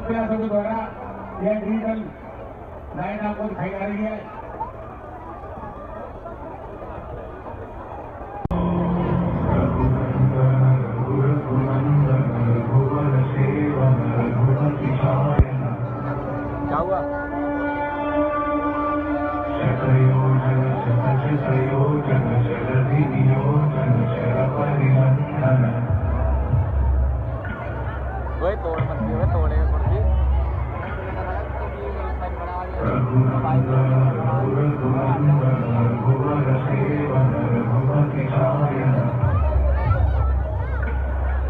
प्रयासों के द्वारा यह डिजिटल लाइन आपको दिखाई जा रही है। क्या हुआ? वही तोड़ मत दियो, तोड़ेगा कौन सी?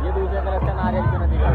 ये दूसरे कलर का नारियल क्यों नहीं दिखा?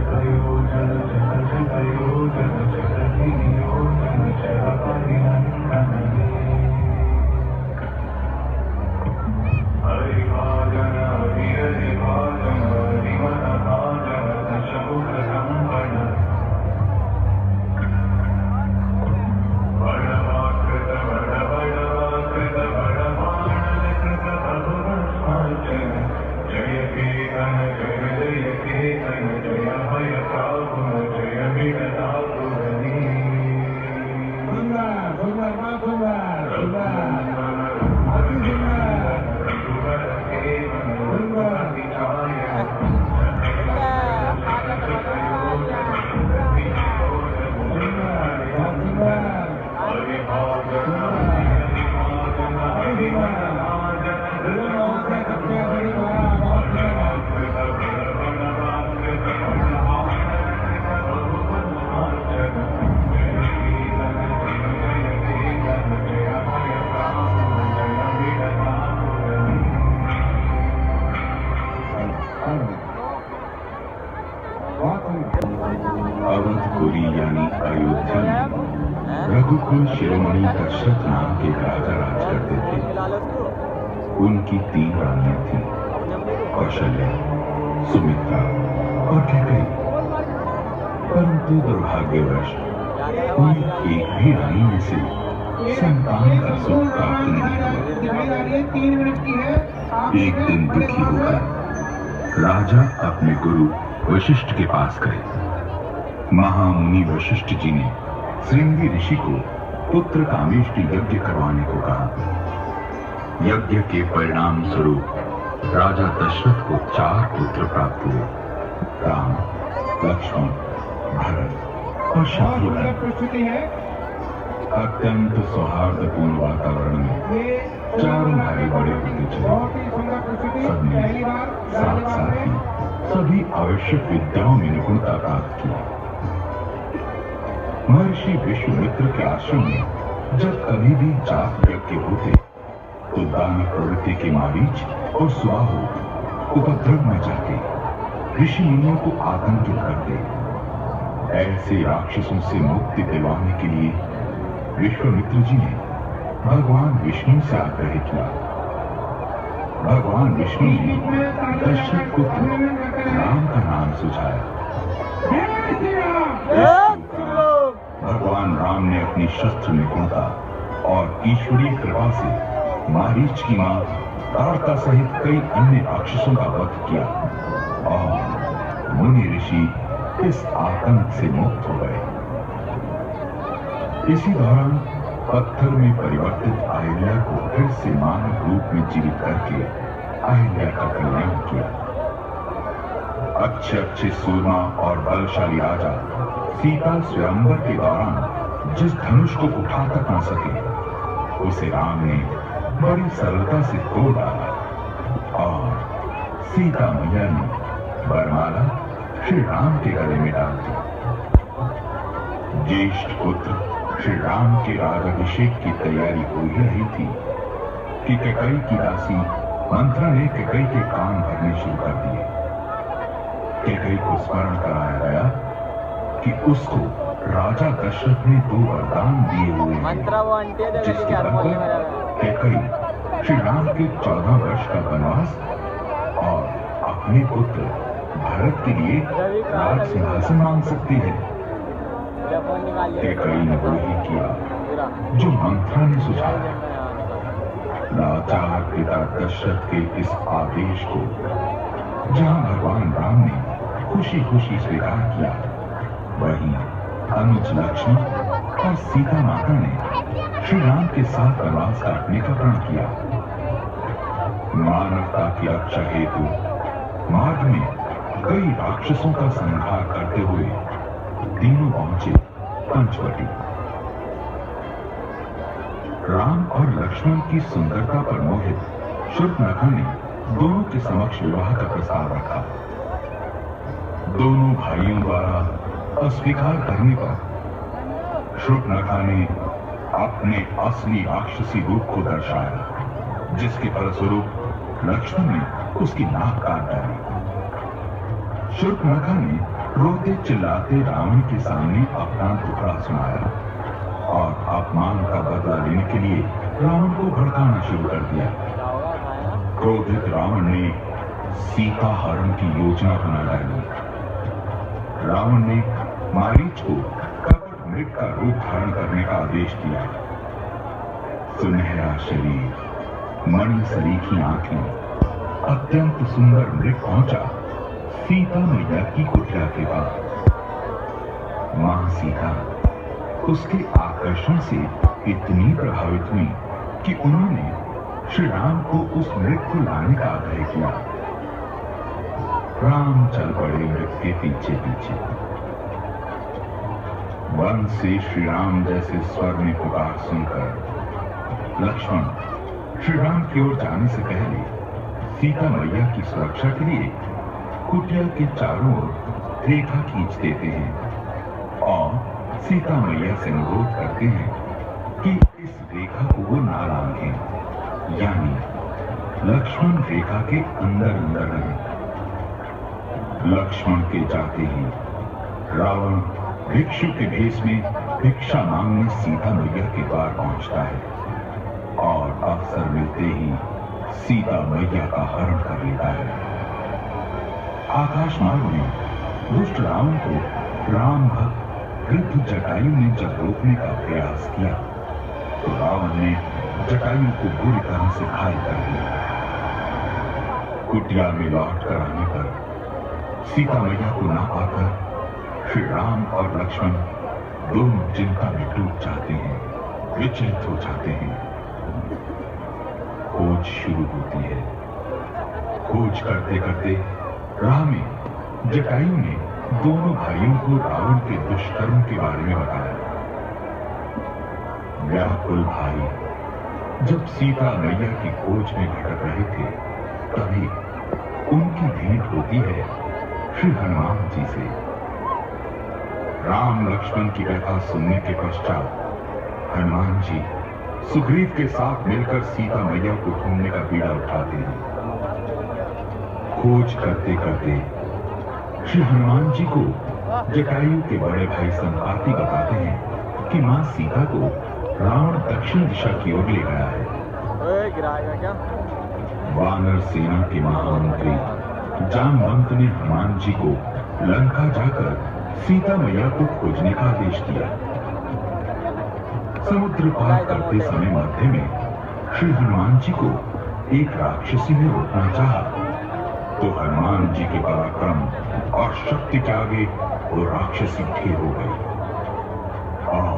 अवधपुरी यानी अयोध्या में रघुकुल शिरोमणि दशरथ नाम के राजा राज करते थे। उनकी 3 रानियां थीं, कौशल्या, सुमित्रा और कैकेयी। परंतु दुर्भाग्यवश उन्हें एक भी रानी में से संतान का सुख प्राप्त नहीं हुआ। एक दिन दुखी होकर राजा अपने गुरु वशिष्ठ के पास गए। महामुनि वशिष्ठ जी ने श्रृंगी ऋषि को पुत्र कामेष्टि यज्ञ करवाने को कहा। यज्ञ के परिणाम स्वरूप राजा दशरथ को 4 पुत्र प्राप्त हुए, राम, लक्ष्मण, भरत और शत्रुघ्न। अत्यंत सौहार्दपूर्ण वातावरण में 4 भाई बड़े होते चले। सबने साथ साथ ही सभी आवश्यक विद्याओं में निपुणता प्राप्त की। महर्षि विश्वामित्र के आश्रम में जब कभी भी जाप यज्ञ होते तो दान प्रवृत्ति के मारीच और स्वाहु उपद्रव में जाके ऋषि मुनियों को आतंकित करते। ऐसे राक्षसों से मुक्ति दिलवाने के लिए विश्वामित्र जी ने भगवान विष्णु से आग्रह किया। भगवान विष्णु ने दशरथ को राम का नाम सुझाया। भगवान राम ने अपनी शस्त्र निपुणता और ईश्वरीय कृपा से मारीच की मां ताड़का सहित कई अन्य राक्षसों का वध किया और मुनि ऋषि इस आतंक से मुक्त हो गए। इसी दौरान पत्थर में परिवर्तित अहिल्या को फिर से मानव रूप में जीवित करके अहिल्या का कल्याण किया। अच्छे अच्छे सूरमा और बलशाली राजा सीता स्वयंवर के दौरान जिस धनुष को उठा तक न सके, उसे राम ने बड़ी सरलता से तोड़ डाला और सीता मैया ने वरमाला श्री राम के गले में डाल दी। ज्येष्ठ पुत्र श्री राम के राजाभिषेक की तैयारी हो ही रही थी कि कैकेयी की दासी मंत्रा ने कैकेयी के कान भरने शुरू कर दिए। कैकेयी को स्मरण कराया गया कि उसको राजा दशरथ ने 2 वरदान दिए हुए हैं, जिसके बल पर कैकेयी श्री राम के 14 वर्ष का वनवास और अपने पुत्र भरत के लिए राज सिंहासन मांग सकती है। कैकेयी ने वही किया जो मंत्रा ने सुझाया। लाचार पिता दशरथ के इस आदेश को जहां भगवान राम ने खुशी खुशी स्वीकार किया, वहीं अनुज लक्ष्मण और सीता माता ने श्री राम के साथ वनवास काटने का प्रण किया। मानवता की रक्षा हेतु मार्ग में कई राक्षसों का संहार करते हुए तीनों पहुंचे पंचवटी। राम और लक्ष्मण की सुंदरता पर मोहित शूर्पणखा ने दोनों के समक्ष विवाह का प्रस्ताव रखा। दोनों भाइयों द्वारा अस्वीकार करने पर शूर्पणखा ने अपने असली राक्षसी रूप को दर्शाया, जिसके फलस्वरूप लक्ष्मण ने उसकी नाक काट डाली। शूर्पणखा ने रोते चिल्लाते रावण के सामने अपना दुखड़ा सुनाया और अपमान का बदला लेने के लिए रावण को भड़काना शुरू कर दिया। क्रोधित रावण ने सीता हरण की योजना बना डाली। रावण ने मारीच को कपट मृग का रूप धारण करने का आदेश दिया। सुनहरा शरीर, मणि सरीखी आंखें, अत्यंत सुंदर मृग पहुंचा सीता मैया की कुटिया के पास। मां सीता उसके आकर्षण से इतनी प्रभावित हुई कि उन्होंने श्री राम को उस मृग को लाने का आग्रह किया। राम चल पड़े मृग के पीछे पीछे। वन से श्री राम जैसे स्वर में पुकार सुनकर लक्ष्मण श्री राम की ओर जाने से पहले सीता मैया की सुरक्षा के लिए कुटिया के चारों ओर रेखा खींच देते हैं और सीता मैया से अनुरोध करते हैं कि इस रेखा को वो ना लांघें, यानी लक्ष्मण रेखा के अंदर अंदर रहे। लक्ष्मण के जाते ही रावण भिक्षु के भेष में भिक्षा मांगने सीता मैया के द्वार पहुंचता है और अवसर मिलते ही सीता मैया का हरण कर लेता है। आकाश मार्ग में दुष्ट रावण को राम भक्त वृद्ध जटायु ने जब रोकने का प्रयास किया तो रावण ने जटायु को बुरी तरह से घायल कर दिया। कुटिया में लौट कर आने पर सीता मैया को ना पाकर श्री राम और लक्ष्मण दोनों चिंता में डूब जाते हैं, विचलित हो जाते हैं। खोज शुरू होती है। खोज करते करते राह में जटायु ने दोनों भाइयों को रावण के दुष्कर्म के बारे में बताया। व्याकुल भाई जब सीता मैया की खोज में भटक रहे थे, तभी उनकी भेंट होती है श्री हनुमान जी से। राम लक्ष्मण की व्यथा सुनने के पश्चात हनुमान जी सुग्रीव के साथ मिलकर सीता मैया को ढूंढने का बीड़ा उठाते हैं। खोज करते करते श्री हनुमान जी को जटायु के बड़े भाई संपाति बताते हैं कि मां सीता को रावण दक्षिण दिशा की ओर ले गया है। वानर सेना के महामंत्री जामवंत ने हनुमान जी को लंका जाकर सीता मैया को खोजने का आदेश दिया। समुद्र पार करते समय मध्य में श्री हनुमान जी को एक राक्षसी ने रोकना चाहा तो हनुमान जी के पराक्रम और शक्ति के आगे वो राक्षसी ढेर हो गई और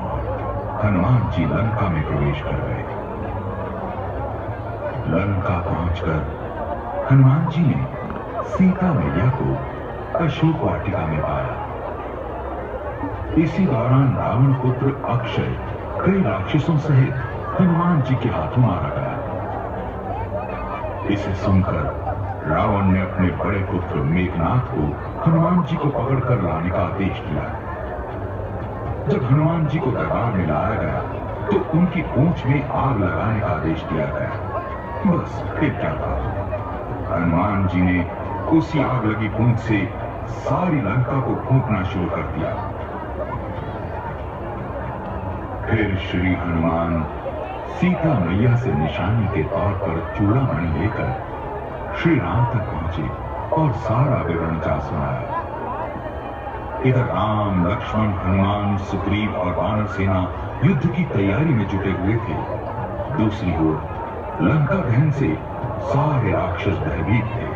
हनुमान जी लंका में प्रवेश कर गए। लंका पहुंचकर हनुमान जी ने सीता मैया को अशोक वाटिका में पाया। इसी दौरान रावण पुत्र अक्षय कई राक्षसों सहित हनुमान जी के हाथों मारा गया। इसे सुनकर रावण ने अपने बड़े पुत्र मेघनाथ को हनुमान जी को पकड़कर लाने का आदेश दिया। जब हनुमान जी को दरबार में लाया गया तो उनकी पूंछ में आग लगाने का आदेश दिया गया। बस फिर क्या था, हनुमान जी ने उसी आग लगी पूंछ से सारी लंका को फूंकना शुरू कर दिया। फिर श्री हनुमान सीता मैया से निशानी के तौर पर चूड़ामणि लेकर श्री राम तक पहुंचे और सारा विवरण जा सुनाया। इधर राम, लक्ष्मण, हनुमान, सुग्रीव और वानर सेना युद्ध की तैयारी में जुटे हुए थे। दूसरी ओर लंका दहन से सारे राक्षस भयभीत थे।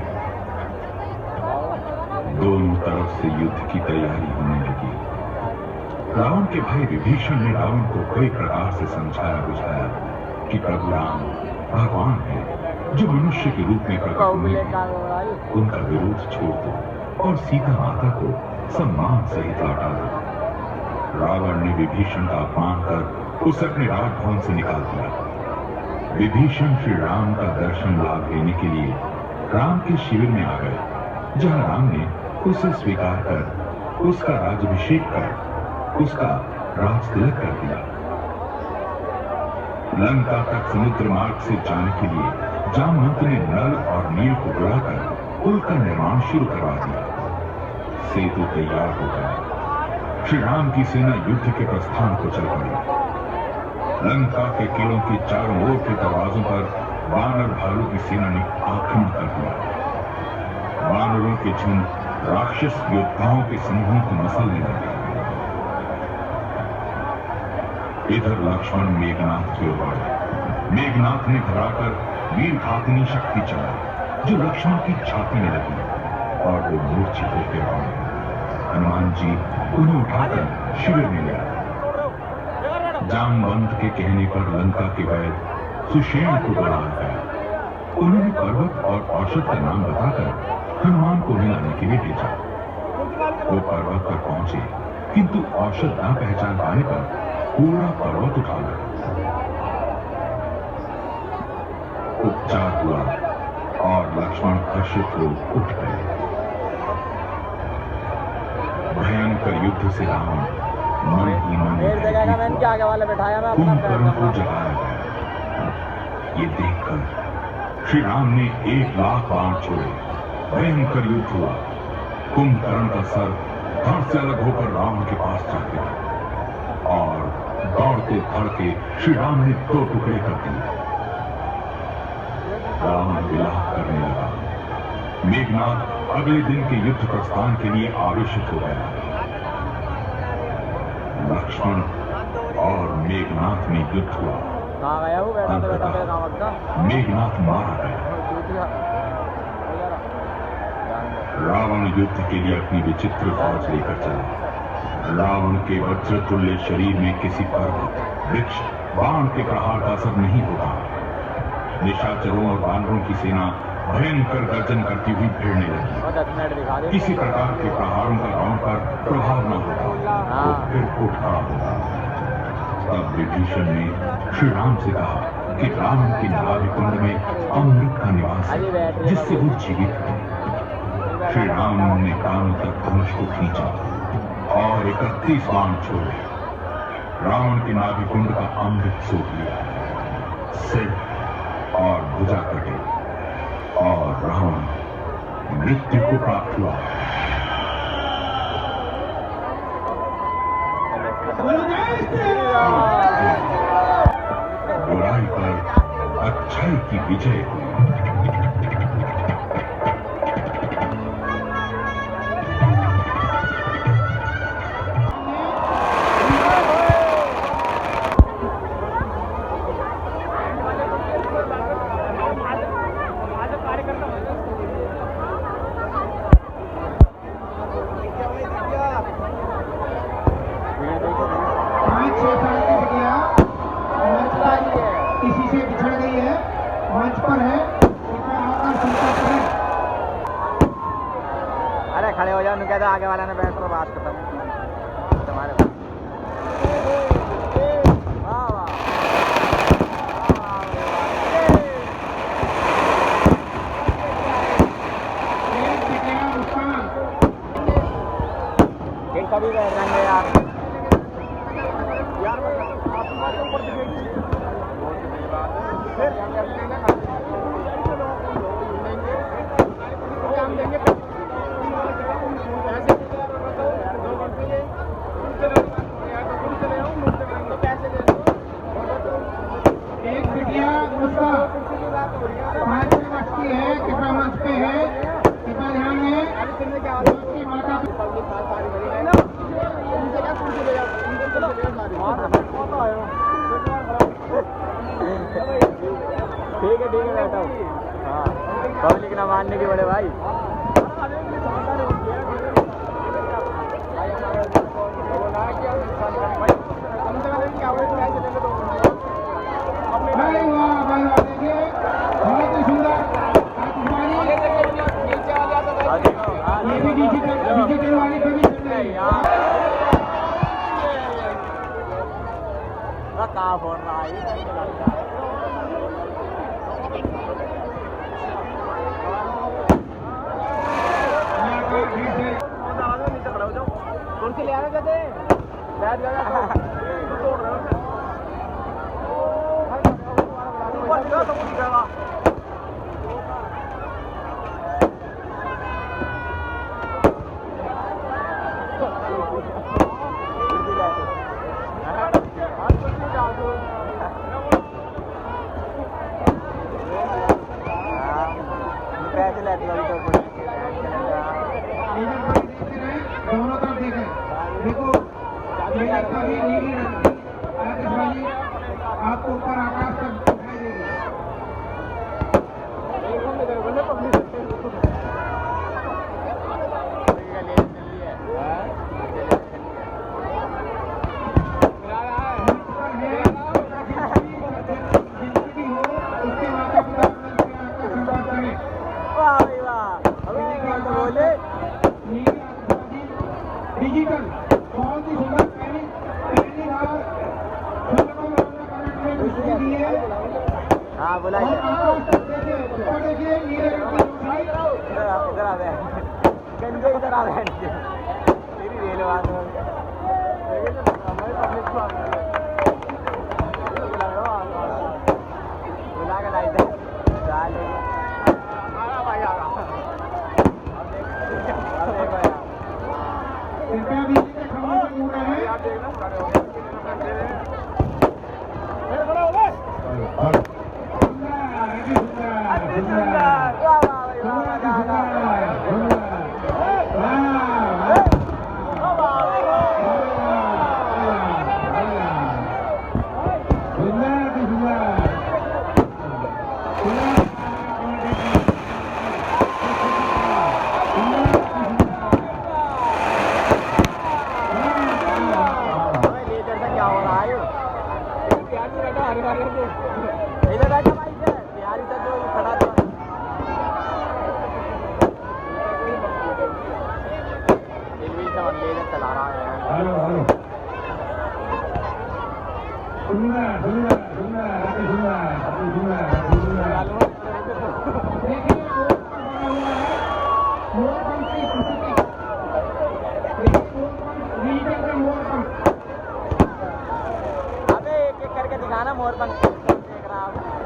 दोनों तरफ से युद्ध की तैयारी होने लगी। रावण के भाई विभीषण ने रावण को कई प्रकार से समझाया बुझाया कि प्रभु राम भगवान है जो मनुष्य के रूप में प्रकट हुए हैं। उनका विरोध छोड़ दो और सीता माता को सम्मान सहित लौटा दो। रावण ने विभीषण का अपमान कर उसे अपने राजभवन से निकाल दिया। विभीषण श्री राम का दर्शन लाभ लेने के लिए राम के शिविर में आ गए, जहां राम ने उसे स्वीकार कर उसका राज्याभिषेक कर उसका राज तिलक कर दिया। लंका तक समुद्र मार्ग से जाने के लिए जामवंत ने नल और नील को बुलाकर पुल का निर्माण शुरू करवा दिया। सेतु तैयार हो गया। श्री राम की सेना युद्ध के प्रस्थान को चल पड़ी। लंका के किलों के चारों ओर के दरवाजों पर वानर भालू की सेना ने आक्रमण कर दिया। वानरों के झुंड राक्षस योद्धाओं के समूहों को मसलने लगे। इधर लक्ष्मण मेघनाथ की ओर बढ़े। मेघनाथ ने घबराकर वीर घातनी शक्ति चलाई जो लक्ष्मण की छाती में लगी और वो मूर्छित होकर पड़े। हनुमान जी उन्हें उठाकर शिविर में ले आए। जामवंत के कहने पर लंका के वैद्य सुषेण को बुलाया गया। उन्होंने पर्वत और औषध का नाम बताकर हनुमान को मिलाने के लिए भेजा। वो पर्वत पर पहुंचे, किंतु औषध न पहचान पाने पर पूरा पर्वत उठा गया। उपचार हुआ और लक्ष्मण हर्षित हो उठ गए। भयंकर युद्ध से रावण मन ही मन कुंभकर्ण को जगाया गया। ये देखकर श्री राम ने 1,00,000 बाण छोड़े। भयंकर युद्ध हुआ। कुंभकर्ण का सर धड़ से अलग होकर रावण के पास जा गिरा और दौड़ते धड़के श्री राम ने 2 टुकड़े कर दिए। रावण विलाप करने लगा। मेघनाथ अगले दिन के युद्ध प्रस्थान के लिए आवेशित हो गया। लक्ष्मण और मेघनाथ में युद्ध हुआ। अंततः मेघनाथ मारा गया। रावण युद्ध के लिए अपनी विचित्र फौज लेकर चला। रावण के वज्रतुल्य शरीर में किसी पर्वत, वृक्ष, बाण के प्रहार का असर नहीं होता। निशाचरों और वानरों की सेना भयंकर गर्जन करती हुई भिड़ने लगी। किसी प्रकार के प्रहारों का रावण पर प्रभाव न होता तो फिर उठ खड़ा होता। तब विभीषण ने श्री राम से कहा कि रावण के नाभि कुंड में अमृत का निवास है जिससे वो जीवित है। श्री राम ने कानों तक धनुष को खींचा और 31 बाण छोड़े। रावण के नाभि कुंड का अमृत सूख लिया। सिर और भुजा कटे और रावण मृत्यु को प्राप्त हुआ। बुराई पर अच्छाई की विजय हुई। उन्होंने कहता आगे वाला ने बैठ तो बात खत्म तुम्हारे वाह वाह एक कभी बैठ जाएंगे यार ठीक है बैठा हूँ हाँ पब्लिक ना मानने की बड़े भाई कहाँ फोन रहा है कौन सी ले आना कहते बैठ गया पैसे लेते दोनों तरफ देखें देखो नीली रंग की आतिशबाजी आपको ऊपर आकाश तक दिखाई देगी डिजिटल बहुत ही सुंदर पहली बार हाँ बोला देखिए नीले रंग की इधर आ गए गंजे इधर आ गए तेरी रेल बात बुला के लाई थे कृपया बिजली के खंभों से दूर रहें इधर बैठा भाई से बिहारी से जो खड़ा था दिल्ली से लेकर चला रहा है हेलो अबे एक करके दिखाना मोर पंख देख रहा हूँ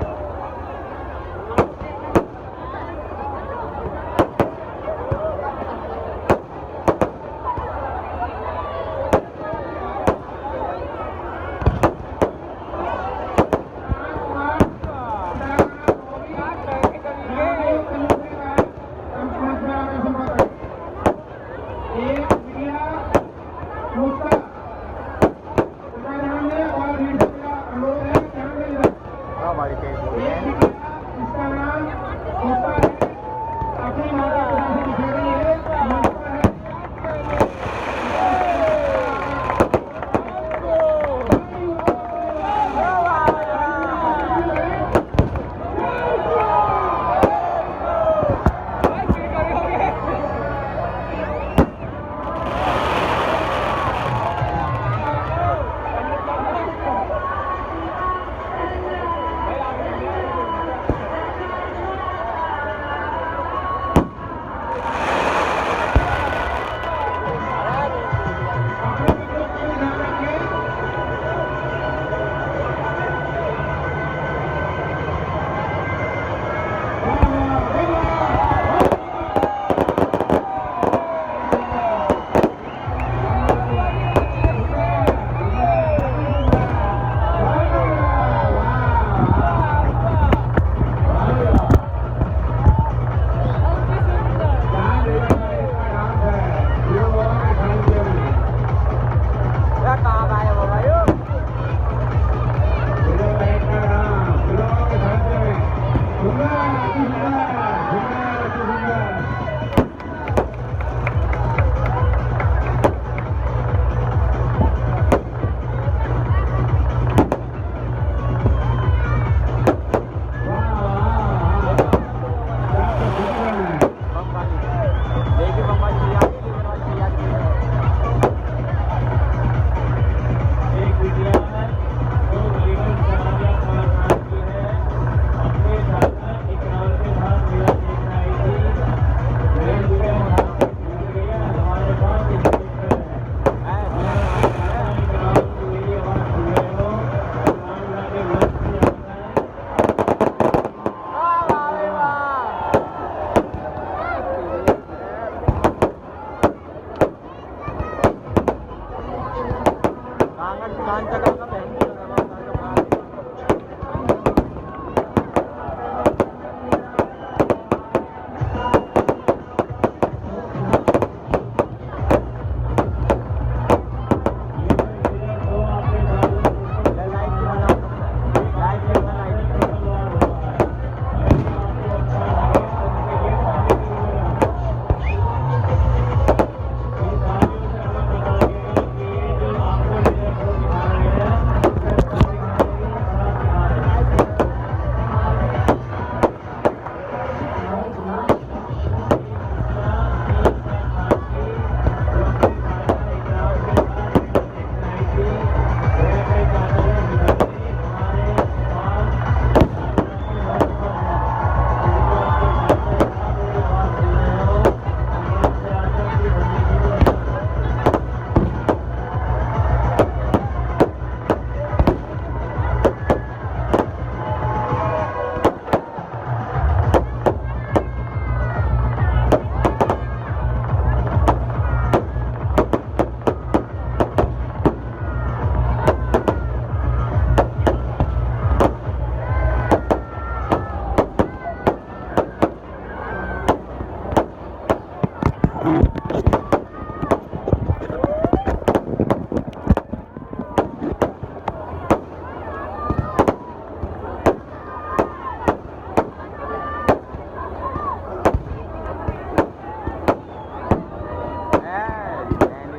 नहीं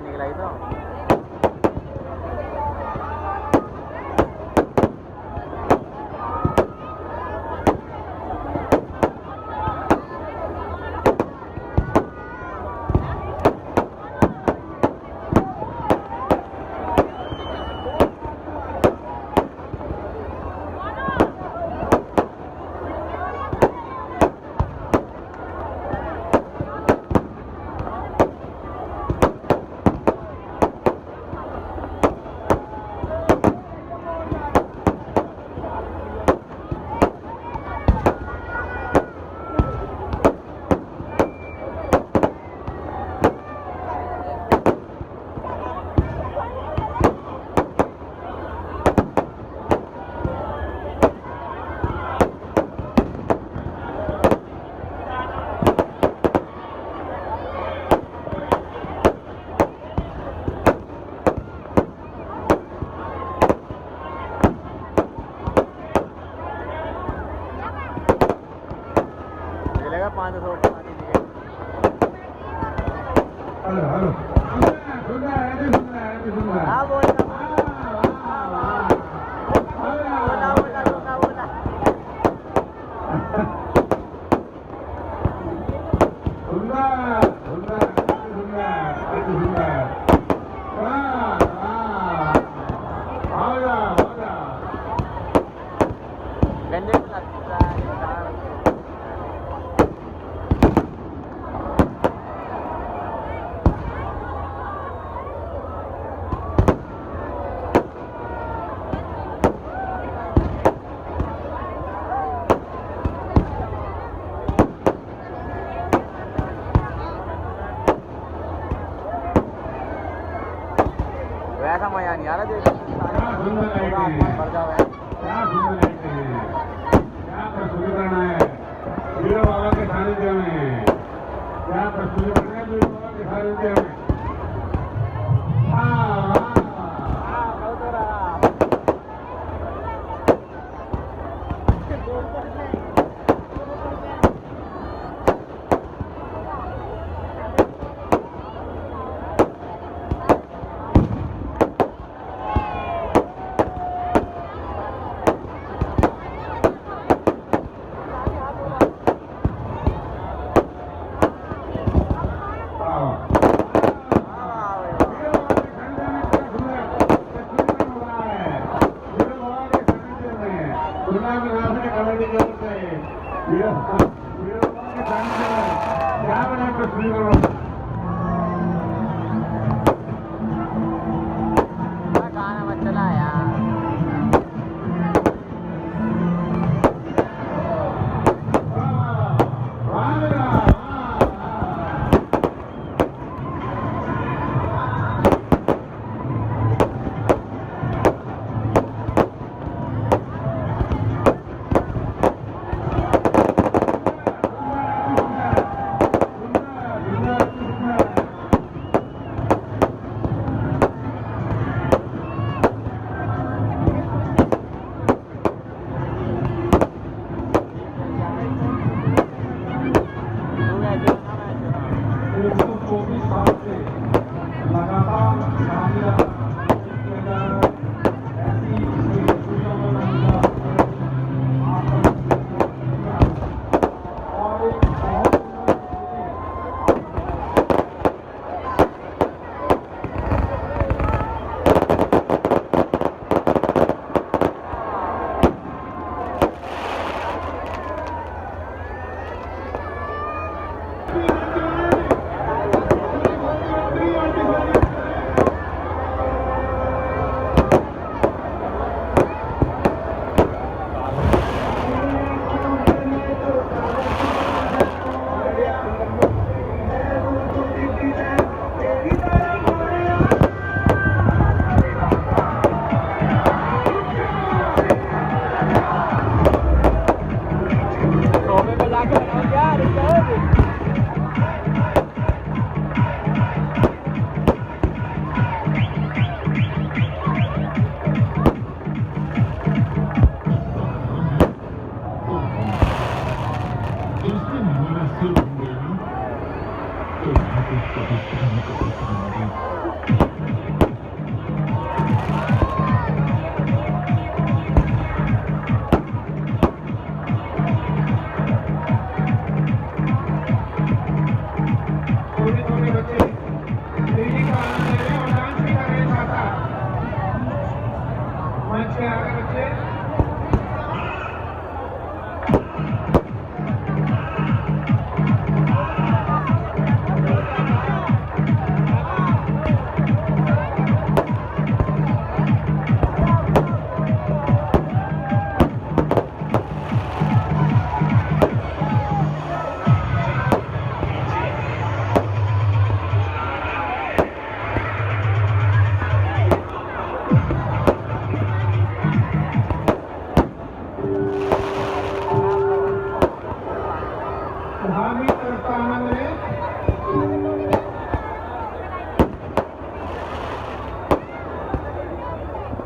निकला ही तो मिलेगा 500 हेलो हेलो सुंदर ऐसे सुंदर हाँ बोल गंजे में लगता है वैसा मजा नहीं आ रहा देखो बढ़ जाओ क्या प्रस्तुतिकरण है वीर बाबा के सानिध्य में क्या प्रस्तुतिकरण है वीर बाबा के सानिध्य में गाना मत चला यार छोटे छोटे बच्चे म्यूजिक का आनंद ले रहे हैं और डांस भी कर रहे हैं साथ साथ। मंच पे आकर बच्चे धार्मिक तरफ का आनंद लें।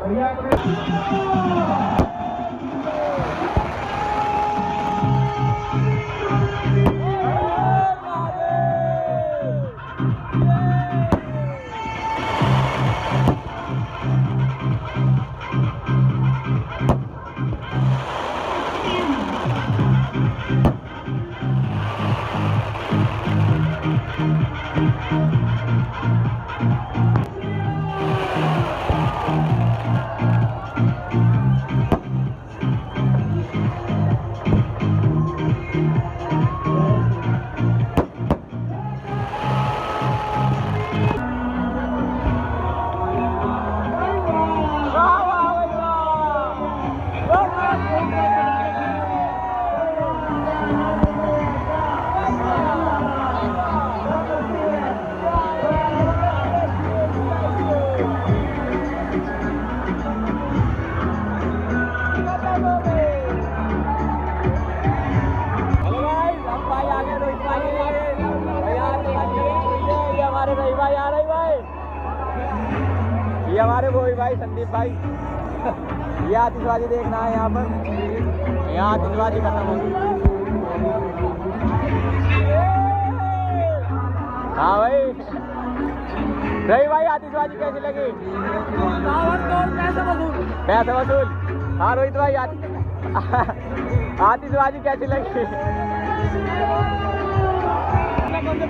भैया अपने ये हमारे वही भाई संदीप भाई, ये आतिशबाजी देखना है यहाँ पर। यहाँ आतिशबाजी खत्म होगी। हाँ भाई, रही भाई आतिशबाजी कैसी लगी? पैसे वसूल। हाँ रोहित भाई आतिशबाजी कैसी लगी?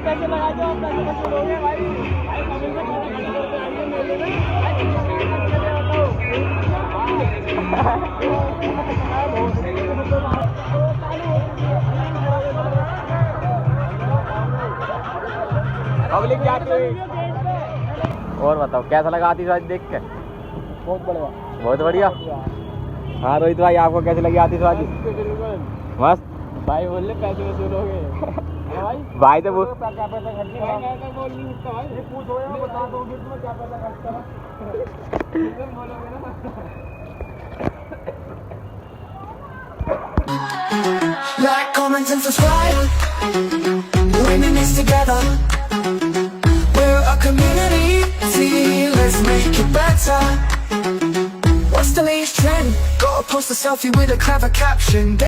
पैसे लगा दो, पैसे वसूल हो गए भाई। पब्लिक जाती हुई। और बताओ कैसा लगा आतिशबाजी देख के? बहुत बढ़िया, बहुत बढ़िया। हाँ रोहित भाई, आपको कैसी लगी आतिशबाजी? मस्त भाई बोल ले पैसे वसूल हो गए। भाई तो वो क्या पैसा खर्च करा? बोल नहीं सकता भाई, ये पूछो या बता दो फिर तुम्हें क्या पैसा खर्च करा। बोलोगे ना। Like, comment and subscribe. Winning is together. We're a community. Let's make it better. What's the latest trend? Gotta post a selfie with a clever caption.